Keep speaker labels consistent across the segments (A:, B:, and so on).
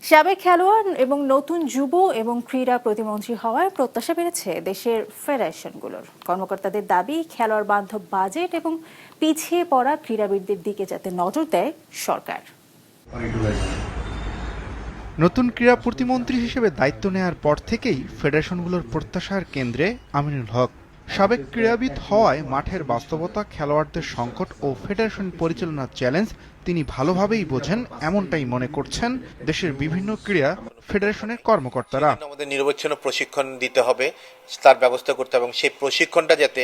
A: সাবেক খেলোয়াড় এবং নতুন যুব এবং ক্রীড়া প্রতিমন্ত্রী হওয়ায় প্রত্যাশা বেড়েছে দেশের ফেডারেশনগুলোর। কর্মকর্তাদের দাবি, খেলোয়াড় বান্ধব বাজেট এবং পিছিয়ে পড়া ক্রীড়াবিদদের দিকে যাতে নজর দেয় সরকার।
B: নতুন ক্রীড়া প্রতিমন্ত্রী হিসেবে দায়িত্ব নেয়ার পর থেকেই ফেডারেশনগুলোর প্রত্যাশার কেন্দ্রে আমিনুল হক। সাবেক ক্রীড়াবিদ হওয়ায় মাঠের বাস্তবতা, খেলোয়াড়দের সংকট ও ফেডারেশন পরিচালনার চ্যালেঞ্জ তিনি ভালোভাবেই বোঝেন, এমনটাই মনে করছেন দেশের বিভিন্ন ক্রীড়া ফেডারেশনের কর্মকর্তারা।
C: আমাদের নিরবচ্ছিন্ন প্রশিক্ষণ দিতে হবে, তার ব্যবস্থা করতে হবে এবং সেই প্রশিক্ষণটা যাতে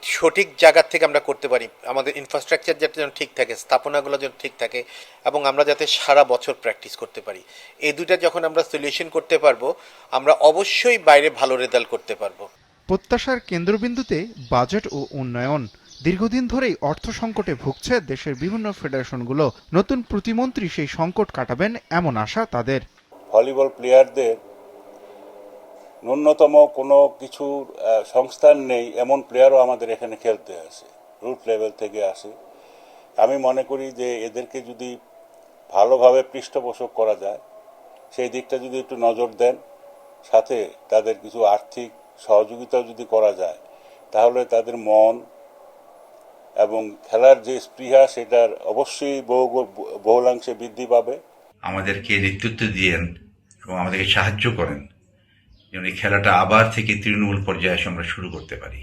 C: সঠিক জায়গা থেকে আমরা করতে পারি, আমাদের ইনফ্রাস্ট্রাকচার যাতে যেন ঠিক থাকে, স্থাপনাগুলো যেন ঠিক থাকে এবং আমরা যাতে সারা বছর প্র্যাকটিস করতে পারি। এই দুইটা যখন আমরা সলিউশন করতে পারবো, আমরা অবশ্যই বাইরে ভালো রেজাল্ট করতে পারবো।
B: প্রত্যাশার কেন্দ্রবিন্দুতে বাজেট ও উন্নয়ন। দীর্ঘদিন ধরেই অর্থ সংকটে ভুগছে দেশের বিভিন্ন ফেডারেশনগুলো। নতুন প্রতিমন্ত্রী সেই সংকট কাটাবেন এমন আশা তাদের।
D: ভলিবল প্লেয়ারদের ন্যূনতম কোনো কিছু সংস্থান নেই এমন প্লেয়ারও আমাদের এখানে খেলতে আসে, রুট লেভেল থেকে আসে। আমি মনে করি যে এদেরকে যদি ভালোভাবে পৃষ্ঠপোষক করা যায়, সেই দিকটা যদি একটু নজর দেন, সাথে তাদের কিছু আর্থিক সহযোগিতাও যদি করা যায়, তাহলে তাদের মন এবং খেলার যে স্পৃহা সেটার অবশ্যই বহুলাংশে বৃদ্ধি পাবে।
E: আমাদেরকে নেতৃত্ব দিয়েন এবং আমাদেরকে সাহায্য করেন যেন এই খেলাটা আবার থেকে তৃণমূল পর্যায়ে এসে আমরা শুরু করতে পারি।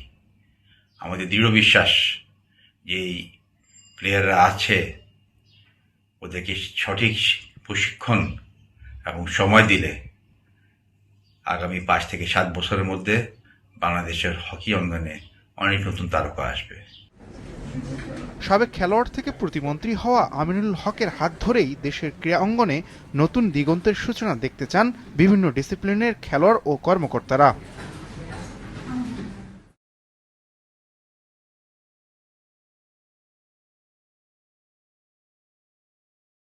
E: আমাদের দৃঢ় বিশ্বাস যে এই প্লেয়াররা আছে, ওদেরকে সঠিক প্রশিক্ষণ এবং সময় দিলে আগামী 5 থেকে 7 বছরের মধ্যে বাংলাদেশের হকি অঙ্গনে অনেক নতুন তারকা আসবে।
B: সাবেক খেলোয়াড় থেকে প্রতিমন্ত্রী হওয়া আমিনুল হকের হাত ধরেই দেশের ক্রীড়া অঙ্গনে নতুন দিগন্তের সূচনা দেখতে চান বিভিন্ন ডিসিপ্লিনের খেলোয়াড় ও কর্মকর্তারা।